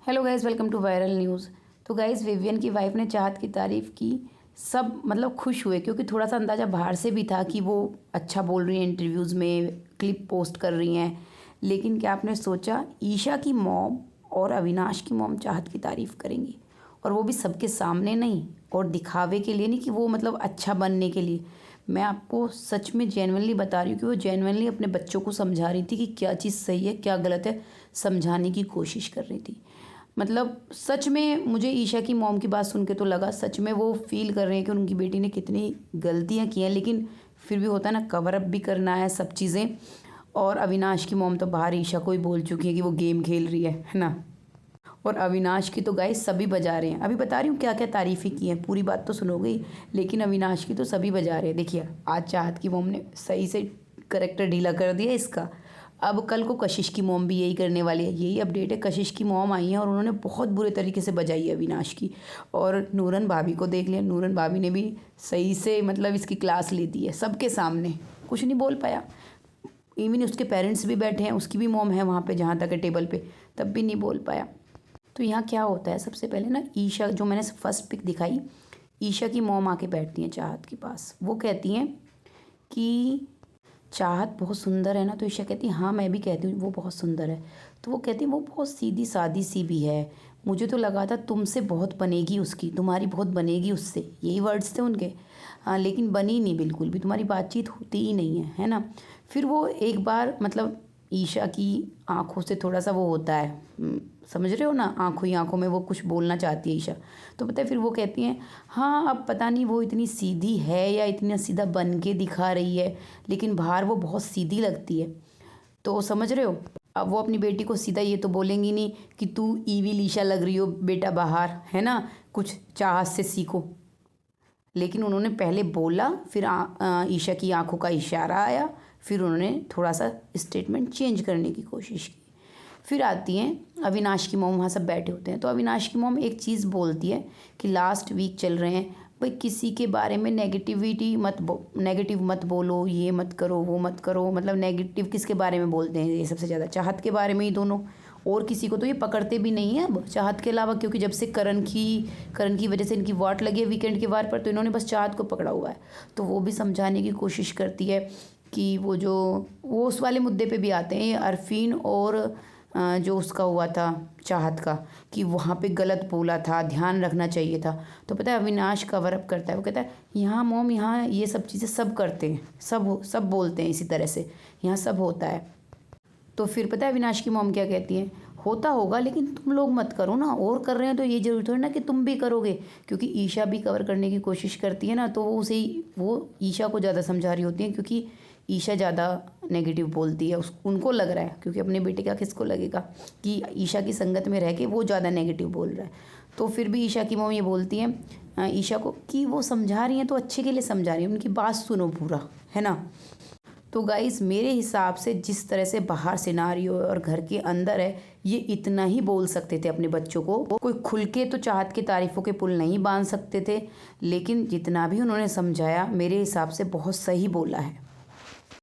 Hello guys, welcome to viral news. तो guys, Vivian की wife ने चाहत की तारीफ़ की। सब मतलब खुश हुए क्योंकि थोड़ा सा अंदाज़ा बाहर से भी था कि वो अच्छा बोल रही हैं, इंटरव्यूज़ में क्लिप पोस्ट कर रही हैं। लेकिन क्या आपने सोचा, ईशा की मॉम और अविनाश की मॉम चाहत की तारीफ़ करेंगी, और वो भी सबके सामने नहीं और दिखावे के लिए नहीं कि वो मतलब अच्छा बनने के लिए। मैं आपको सच में जेन्युइनली बता रही हूँ कि वो जेन्युइनली अपने बच्चों को समझा रही थी कि क्या चीज़ सही है क्या गलत है, समझाने की कोशिश कर रही थी। मतलब सच में मुझे ईशा की मॉम की बात सुन के तो लगा सच में वो फ़ील कर रहे हैं कि उनकी बेटी ने कितनी गलतियाँ की हैं, लेकिन फिर भी होता है ना, कवर अप भी करना है सब चीज़ें। और अविनाश की मॉम तो बाहर ईशा को ही बोल चुकी है कि वो गेम खेल रही है ना। और अविनाश की तो गाइस सभी बजा रहे हैं। अभी बता रही हूँ क्या क्या तारीफ़ें की हैं, पूरी बात तो सुनोगे ही, लेकिन अविनाश की तो सभी बजा रहे हैं। देखिए, आज चाहत की मॉम ने सही से करेक्टर ढीला कर दिया इसका। अब कल को कशिश की मॉम भी यही करने वाली है। यही अपडेट है, कशिश की मॉम आई हैं और उन्होंने बहुत बुरे तरीके से बजाई है अविनाश की। और नूरन भाभी को देख लिया, नूरन भाभी ने भी सही से मतलब इसकी क्लास ली दी है सबके सामने, कुछ नहीं बोल पाया। इवन उसके पेरेंट्स भी बैठे हैं, उसकी भी मॉम है वहाँ पे, जहाँ तक है टेबल पे, तब भी नहीं बोल पाया। तो यहाँ क्या होता है, सबसे पहले ना ईशा, जो मैंने फर्स्ट पिक दिखाई, ईशा की मॉम आके बैठती हैं चाहत के पास। वो कहती हैं कि चाहत बहुत सुंदर है ना। तो ईशा कहती है हाँ, मैं भी कहती हूँ वो बहुत सुंदर है। तो वो कहती है वो बहुत सीधी सादी सी भी है, मुझे तो लगा था तुमसे बहुत बनेगी उसकी, तुम्हारी बहुत बनेगी उससे, यही वर्ड्स थे उनके। हाँ, लेकिन बनी नहीं बिल्कुल भी, तुम्हारी बातचीत होती ही नहीं है ना। फिर वो एक बार मतलब ईशा की आंखों से थोड़ा सा वो होता है, समझ रहे हो ना, आंखों ही आंखों में वो कुछ बोलना चाहती है ईशा। तो पता है फिर वो कहती हैं हाँ, अब पता नहीं वो इतनी सीधी है या इतना सीधा बन के दिखा रही है, लेकिन बाहर वो बहुत सीधी लगती है। तो समझ रहे हो, अब वो अपनी बेटी को सीधा ये तो बोलेंगी नहीं कि तू ईविल ईशा लग रही हो बेटा बाहर, है ना, कुछ चाहत से सीखो। लेकिन उन्होंने पहले बोला, फिर ईशा की आंखों का इशारा आया, फिर उन्होंने थोड़ा सा स्टेटमेंट चेंज करने की कोशिश की। फिर आती हैं अविनाश की मॉम, वहाँ सब बैठे होते हैं। तो अविनाश की मॉम एक चीज़ बोलती है कि लास्ट वीक चल रहे हैं भाई, किसी के बारे में नेगेटिव मत बोलो, ये मत करो वो मत करो। मतलब नेगेटिव किसके बारे में बोलते हैं ये सबसे ज़्यादा? चाहत के बारे में ही दोनों, और किसी को तो ये पकड़ते भी नहीं है अब चाहत के अलावा, क्योंकि जब से करण की वजह से इनकी वाट लगी है वीकेंड के वार पर, तो इन्होंने बस चाहत को पकड़ा हुआ है। तो वो भी समझाने की कोशिश करती है कि वो उस वाले मुद्दे पे भी आते हैं, अरफीन और जो उसका हुआ था चाहत का, कि वहाँ पे गलत बोला था, ध्यान रखना चाहिए था। तो पता है अविनाश कवर अप करता है, वो कहता है यहाँ मॉम, यहाँ ये सब चीज़ें सब करते हैं, सब बोलते हैं इसी तरह से, यहाँ सब होता है। तो फिर पता है अविनाश की मॉम क्या कहती है, होता होगा लेकिन तुम लोग मत करो ना, और कर रहे हैं तो ये जरूरी थोड़ी ना कि तुम भी करोगे। क्योंकि ईशा भी कवर करने की कोशिश करती है ना, तो वो ईशा को ज़्यादा समझा रही होती है, क्योंकि ईशा ज़्यादा नेगेटिव बोलती है। उनको लग रहा है, क्योंकि अपने बेटे का किसको लगेगा कि ईशा की संगत में रह के वो ज़्यादा नेगेटिव बोल रहा है। तो फिर भी ईशा की मॉम ये बोलती हैं ईशा को कि वो समझा रही हैं तो अच्छे के लिए समझा रही हैं, उनकी बात सुनो पूरा, है ना। तो गाइस, मेरे हिसाब से जिस तरह से बाहर सिनारियो और घर के अंदर है, ये इतना ही बोल सकते थे अपने बच्चों को। कोई खुल के तो चाहत की तारीफ़ों के पुल नहीं बांध सकते थे, लेकिन जितना भी उन्होंने समझाया मेरे हिसाब से बहुत सही बोला है।